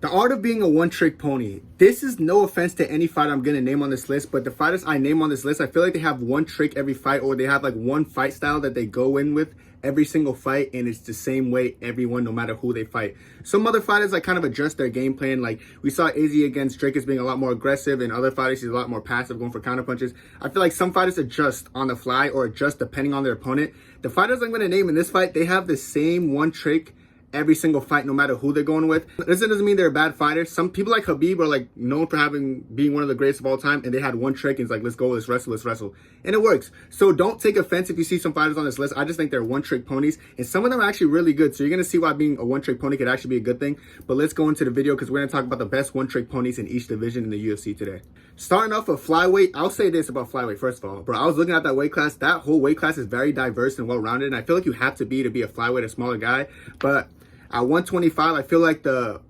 The art of being a one-trick pony. This is no offense to any fighter I'm going to name on this list, but the fighters I name on this list, I feel like they have one trick every fight, or they have like one fight style that they go in with every single fight, and it's the same way everyone, no matter who they fight. Some other fighters like kind of adjust their game plan. Like we saw Izzy against Drake as being a lot more aggressive, and other fighters he's a lot more passive, going for counter punches. I feel like some fighters adjust on the fly or adjust depending on their opponent. The fighters I'm going to name in this fight, they have the same one trick every single fight, no matter who they're going with. This doesn't mean they're bad fighters. Some people like Khabib are like known for being one of the greatest of all time, and they had one trick and it's like, let's go, let's wrestle. And it works. So don't take offense if you see some fighters on this list. I just think they're one-trick ponies, and some of them are actually really good. So you're going to see why being a one-trick pony could actually be a good thing. But let's go into the video because we're going to talk about the best one-trick ponies in each division in the UFC today. Starting off with flyweight, I'll say this about flyweight first of all. Bro, I was looking at that weight class. That whole weight class is very diverse and well-rounded, and I feel like you have to be a flyweight, a smaller guy. But at 125, I feel like the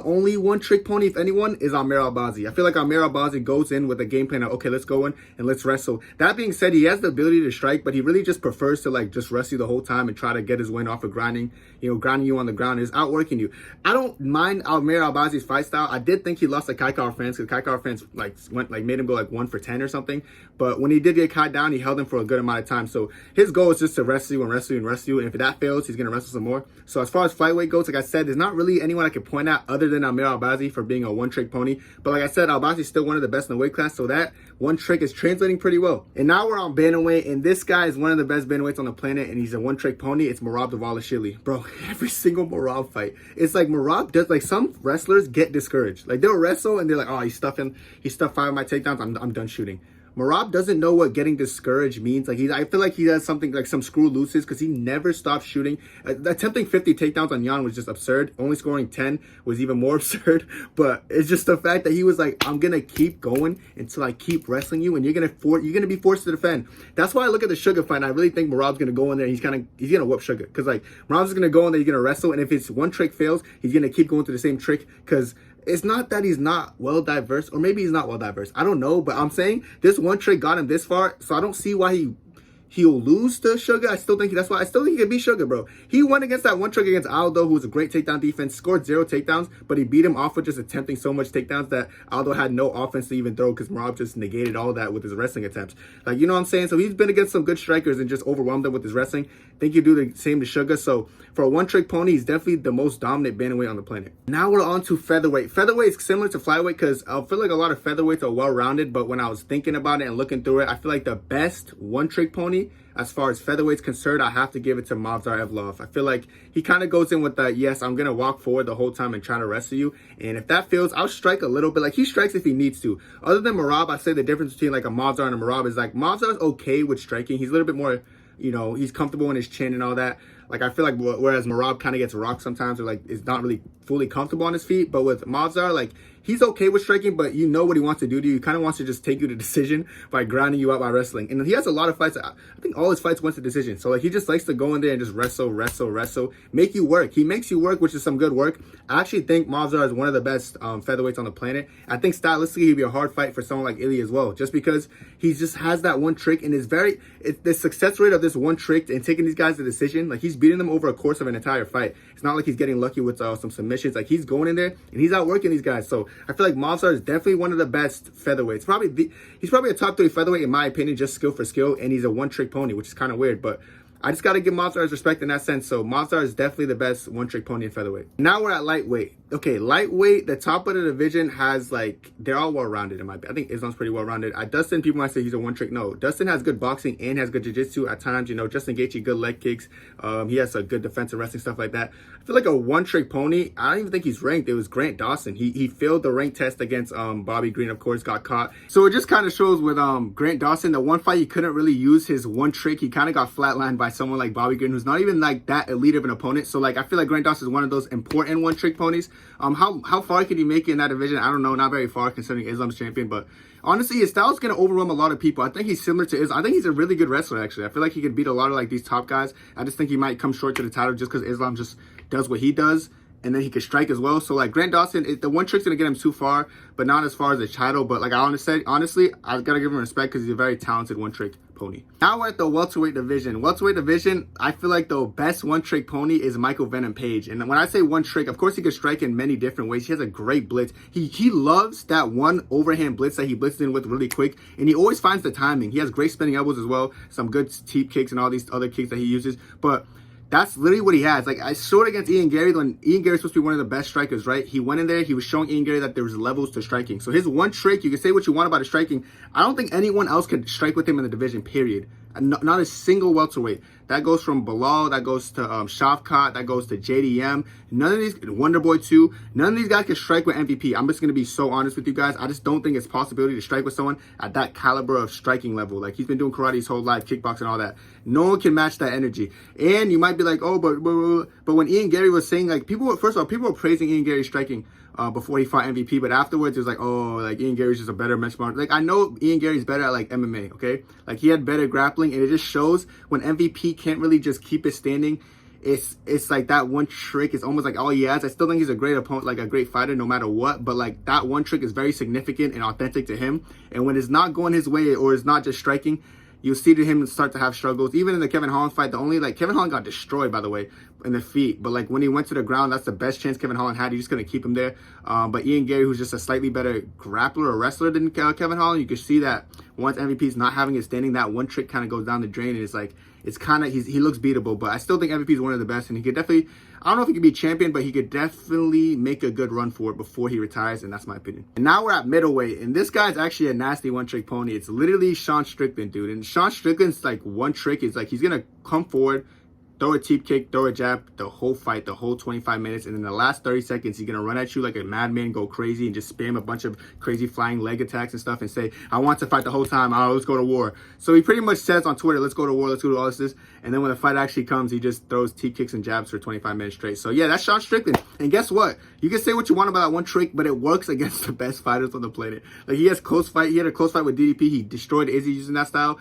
only one-trick pony, if anyone, is Amir Albazi. I feel like Amir Albazi goes in with a game plan of, okay, let's go in and let's wrestle. That being said, he has the ability to strike, but he really just prefers to like just wrestle you the whole time and try to get his win off of grinding you on the ground, is outworking you. I don't mind Amir Albazi's fight style. I did think he lost to Kai Kara France because Kai Kara France made him go like 1 for 10 or something. But when he did get Kai down, he held him for a good amount of time. So his goal is just to wrestle you. And if that fails, he's gonna wrestle some more. So as far as flyweight goes, like I said, there's not really anyone I can point at other than Amir Albazi for being a one-trick pony. But like I said, Albazi's still one of the best in the weight class, so that one trick is translating pretty well. And now we're on Bantamweight, and this guy is one of the best Bantamweights on the planet, and he's a one-trick pony. It's Merab Dvalishvili. Bro, every single Merab fight, it's like Merab does, like some wrestlers get discouraged. Like they'll wrestle and they're like, oh, he stuffed 5 of my takedowns, I'm done shooting. Merab doesn't know what getting discouraged means. I feel like he does something like some screw looses because he never stops shooting. Attempting 50 takedowns on Jan was just absurd. Only scoring 10 was even more absurd. But it's just the fact that he was like, I'm gonna keep going until I keep wrestling you, and you're gonna be forced to defend. That's why I look at the Sugar fight, and I really think Merab's gonna go in there and he's gonna whoop Sugar, because like Merab's gonna go in there, he's gonna wrestle, and if his one trick fails, he's gonna keep going to the same trick, because it's not that he's not well diverse, or maybe he's not well diverse. I don't know, but I'm saying this one trick got him this far, so I don't see why he'll lose to Sugar. I still think he can beat Sugar, bro. He went against that one trick against Aldo, who was a great takedown defense, scored 0 takedowns, but he beat him off of just attempting so much takedowns that Aldo had no offense to even throw because Merab just negated all that with his wrestling attempts. Like, you know what I'm saying? So he's been against some good strikers and just overwhelmed them with his wrestling. I think you do the same to Sugar. So for a one-trick pony, he's definitely the most dominant bantamweight on the planet. Now we're on to featherweight. Featherweight is similar to flyweight because I feel like a lot of featherweights are well-rounded, but when I was thinking about it and looking through it, I feel like the best one-trick pony as far as featherweight's concerned, I have to give it to Movsar Evloev. I feel like he kind of goes in with that, yes, I'm going to walk forward the whole time and try to wrestle you. And if that fails, I'll strike a little bit. Like, he strikes if he needs to. Other than Merab, I say the difference between like a Movsar and a Merab is like Movsar's okay with striking. He's a little bit more, he's comfortable in his chin and all that. Like, I feel like whereas Merab kind of gets rocked sometimes, or like is not really fully comfortable on his feet. But with Movsar, like, he's okay with striking, but you know what he wants to do to you. He kind of wants to just take you to decision by grinding you out by wrestling. And he has a lot of fights. I think all his fights went to decision. So like, he just likes to go in there and just wrestle, make you work. He makes you work, which is some good work. I actually think Movsar is one of the best featherweights on the planet. I think stylistically he'd be a hard fight for someone like Ilya as well, just because he just has that one trick, and the success rate of this one trick and taking these guys to decision, like he's beating them over a course of an entire fight. It's not like he's getting lucky with some submissions. Like, he's going in there and he's outworking these guys. So I feel like Movsar is definitely one of the best featherweights. He's probably a top 3 featherweight in my opinion, just skill for skill, and he's a one-trick pony, which is kind of weird, but I just got to give Movsar his respect in that sense. So Movsar is definitely the best one-trick pony in featherweight. Now we're at lightweight. Okay, lightweight, the top of the division has like, they're all well-rounded in my opinion. I think Islam's pretty well-rounded. Dustin, people might say he's a one-trick. No, Dustin has good boxing and has good jiu-jitsu at times. Justin Gaethje, good leg kicks. He has a good defensive wrestling, stuff like that. I feel like a one-trick pony, I don't even think he's ranked. It was Grant Dawson. He failed the rank test against Bobby Green, of course, got caught. So it just kind of shows with Grant Dawson, the one fight he couldn't really use his one trick. He kind of got flatlined by someone like Bobby Green, who's not even like that elite of an opponent. So like, I feel like Grant Dawson is one of those important one-trick ponies. How far could he make it in that division? I don't know, not very far considering Islam's champion, but honestly, his style is going to overwhelm a lot of people. I think he's similar to Islam. I think he's a really good wrestler, actually. I feel like he could beat a lot of like these top guys. I just think he might come short to the title just because Islam just does what he does, and then he could strike as well. So like, Grant Dawson, the one trick's going to get him too far, but not as far as the title. But like, honestly, I got to give him respect because he's a very talented one-trick pony. pony. Now we're at the welterweight division. Welterweight division, I feel like the best one-trick pony is Michael Venom Page. And when I say one trick, of course he can strike in many different ways. He has a great blitz. He loves that one overhand blitz that he blitzes in with really quick, and he always finds the timing. He has great spinning elbows as well, some good teep kicks and all these other kicks that he uses. But that's literally what he has. Like, I saw it against Ian Gary when Ian Gary's supposed to be one of the best strikers, right? He went in there, he was showing Ian Gary that there was levels to striking. So his one trick, you can say what you want about his striking. I don't think anyone else could strike with him in the division, period. Not a single welterweight. That goes from Bilal, that goes to Shavkat, that goes to JDM. None of these, Wonderboy too, none of these guys can strike with MVP. I'm just going to be so honest with you guys. I just don't think it's possibility to strike with someone at that caliber of striking level. Like, he's been doing karate his whole life, kickboxing, all that. No one can match that energy. And you might be like, oh, but when Ian Gary was saying, like, first of all, people were praising Ian Gary's striking before he fought MVP, but afterwards it was like, oh, like, Ian Gary's just a better benchmark. Like, I know Ian Gary's better at, like, MMA, okay? Like, he had better grappling, and it just shows when MVP can't really just keep it standing. It's like that one trick is almost like all he has. I still think he's a great opponent, like a great fighter no matter what, but like that one trick is very significant and authentic to him. And when it's not going his way or it's not just striking, you'll see to him start to have struggles. Even in the Kevin Holland fight, Kevin Holland got destroyed, by the way, in the feet. But like when he went to the ground, that's the best chance Kevin Holland had. He's just going to keep him there. But Ian Gary, who's just a slightly better grappler or wrestler than Kevin Holland, you can see that once MVP's not having it standing, that one trick kind of goes down the drain. And it's like, it's kind of, he looks beatable. But I still think MVP is one of the best. And he could definitely, I don't know if he could be champion, but he could definitely make a good run for it before he retires. And that's my opinion. And now we're at middleweight. And this guy's actually a nasty one-trick pony. It's literally Sean Strickland, dude. And Sean Strickland's like one trick is like, he's going to come forward, throw a teep kick, throw a jab, the whole fight, the whole 25 minutes. And in the last 30 seconds, he's going to run at you like a madman, go crazy, and just spam a bunch of crazy flying leg attacks and stuff and say, I want to fight the whole time. Oh, let's go to war. So he pretty much says on Twitter, let's go to war, let's go to all this. And then when the fight actually comes, he just throws teep kicks and jabs for 25 minutes straight. So yeah, that's Sean Strickland. And guess what? You can say what you want about that one trick, but it works against the best fighters on the planet. Like, he has close fight. He had a close fight with DDP. He destroyed Izzy using that style.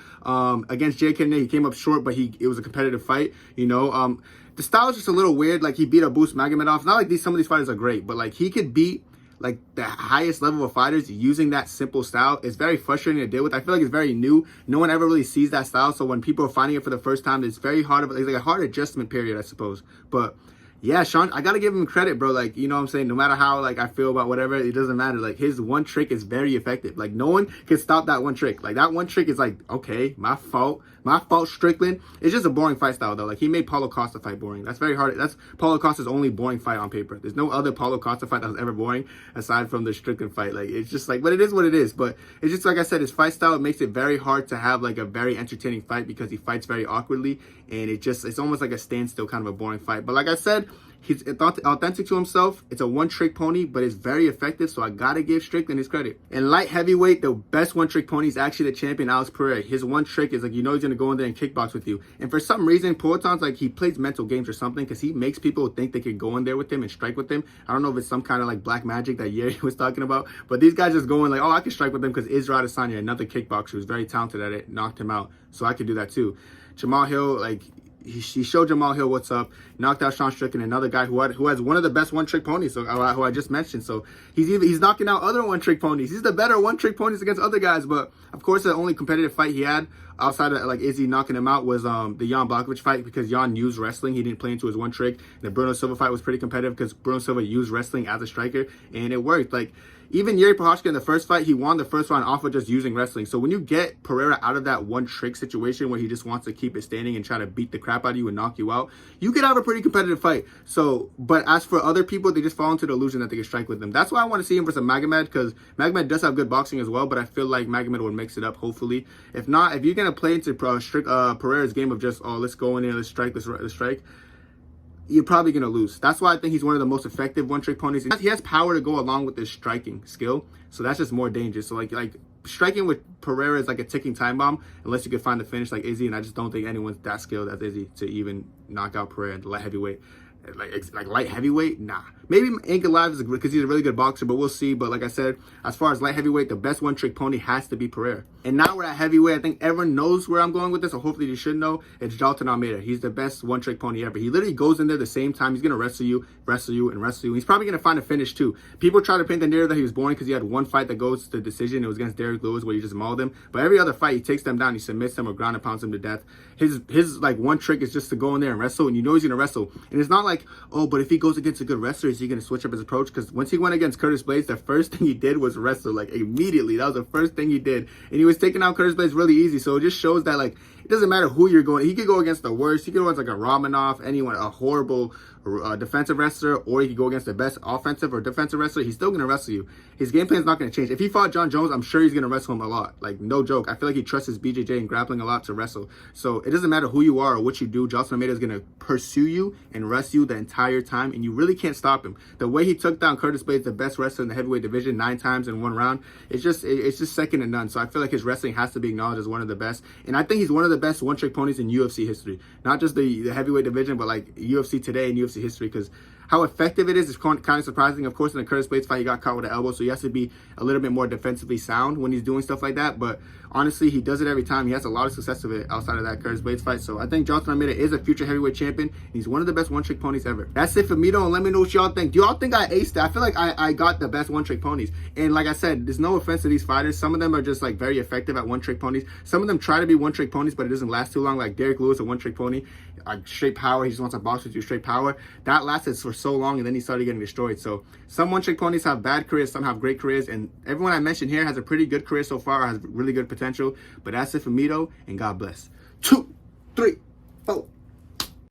Against Jay Kennedy, he came up short, but it was a competitive fight, you know. The style is just a little weird. Like, he beat Abus Magomedov. It's not like some of these fighters are great, but like, he could beat like the highest level of fighters using that simple style. It's very frustrating to deal with. I feel like it's very new. No one ever really sees that style. So when people are finding it for the first time, it's very hard. It's like a hard adjustment period, I suppose. But yeah, Sean, I gotta give him credit, bro. Like, you know what I'm saying? No matter how, like, I feel about whatever, it doesn't matter. Like, his one trick is very effective. Like, no one can stop that one trick. Like, that one trick is like, okay, my fault. My fault, Strickland. It's just a boring fight style, though. Like, he made Paulo Costa fight boring. That's very hard. That's Paulo Costa's only boring fight on paper. There's no other Paulo Costa fight that was ever boring aside from the Strickland fight. Like, it's just like, but it is what it is. But it's just, like I said, his fight style, it makes it very hard to have, like, a very entertaining fight because he fights very awkwardly. And it's almost like a standstill kind of a boring fight. But like I said, he's authentic to himself. It's a one-trick pony, but it's very effective, so I gotta give Strickland his credit. In light heavyweight, the best one-trick pony is actually the champion, Alex Pereira. His one trick is, like, you know he's gonna go in there and kickbox with you. And for some reason, Poaton's like, he plays mental games or something because he makes people think they can go in there with him and strike with him. I don't know if it's some kind of, like, black magic that Yeri was talking about, but these guys just go in like, oh, I can strike with them because Israel Adesanya, another kickboxer who's very talented at it, knocked him out. So I could do that too. Jamal Hill, like, he showed Jamal Hill what's up, knocked out Sean Strickland, another guy who has one of the best one-trick ponies, so who I just mentioned. So he's knocking out other one-trick ponies. He's the better one-trick ponies against other guys. But of course, the only competitive fight he had outside of, like, Izzy knocking him out was the Jan Blachowicz fight because Jan used wrestling. He didn't play into his one trick. The Bruno Silva fight was pretty competitive because Bruno Silva used wrestling as a striker, and it worked. Like, even Yuri Prochazka in the first fight, he won the first round off of just using wrestling. So when you get Pereira out of that one trick situation where he just wants to keep it standing and try to beat the crap out of you and knock you out, you could have a pretty competitive fight. So, but as for other people, they just fall into the illusion that they can strike with them. That's why I want to see him versus Magomed, because Magomed does have good boxing as well, but I feel like Magomed would mix it up, hopefully. If not, if you're going to play into Pereira's game of just, oh, let's go in there, let's strike, let's strike, you're probably going to lose. That's why I think he's one of the most effective one-trick ponies. He has power to go along with his striking skill, so that's just more dangerous. So like striking with Pereira is like a ticking time bomb unless you can find the finish like Izzy, and I just don't think anyone's that skilled as Izzy to even knock out Pereira in light heavyweight. Like light heavyweight, nah. Maybe ain't Live is because he's a really good boxer, but we'll see. But like I said, as far as light heavyweight, the best one-trick pony has to be Pereira. And now we're at heavyweight. I think everyone knows where I'm going with this, or hopefully you should know. It's Jailton Almeida. He's the best one-trick pony ever. He literally goes in there the same time. He's going to wrestle you, and wrestle you. He's probably going to find a finish too. People try to paint the narrative that he was boring because he had one fight that goes to decision. It was against Derrick Lewis where he just mauled him. But every other fight, he takes them down. He submits them or ground and pounds them to death. His like one trick is just to go in there and wrestle, and you know he's going to wrestle. And it's not like, oh, but if he goes against a good wrestler, is he going to switch up his approach? Because once he went against Curtis Blades, the first thing he did was wrestle, like immediately. That was the first thing he did. And he was taking out Curtis Blades really easy. So it just shows that, like, it doesn't matter who you're going. He could go against the worst. He could go against like a Romanov, anyone, a horrible defensive wrestler, or he could go against the best offensive or defensive wrestler. He's still going to wrestle you. His game plan is not going to change. If he fought John Jones, I'm sure he's going to wrestle him a lot. Like, no joke. I feel like he trusts his BJJ and grappling a lot to wrestle. So it doesn't matter who you are or what you do. Jailton Almeida is going to pursue you and wrestle you the entire time, and you really can't stop him. The way he took down Curtis Blades, the best wrestler in the heavyweight division, 9 times in one round, it's just second to none. So I feel like his wrestling has to be acknowledged as one of the best. And I think he's one of the best one-trick ponies in UFC history. Not just the heavyweight division, but like UFC today and UFC history, because how effective it is kind of surprising. Of course, in the Curtis Blades fight, he got caught with an elbow, so he has to be a little bit more defensively sound when he's doing stuff like that. But honestly, he does it every time. He has a lot of success with it outside of that Curtis Blades fight. So I think Jailton Almeida is a future heavyweight champion. He's one of the best one-trick ponies ever. That's it for me, though, and let me know what y'all think. Do y'all think I aced it? I feel like I got the best one-trick ponies. And like I said, there's no offense to these fighters. Some of them are just like very effective at one-trick ponies. Some of them try to be one-trick ponies, but it doesn't last too long. Like Derrick Lewis, a one-trick pony, like straight power. He just wants to box with you straight power. That lasted for so long, and then he started getting destroyed. So some one-trick ponies have bad careers, some have great careers, and everyone I mentioned here has a pretty good career so far, has really good potential. But that's it for me, though, and God bless. 2, 3, 4.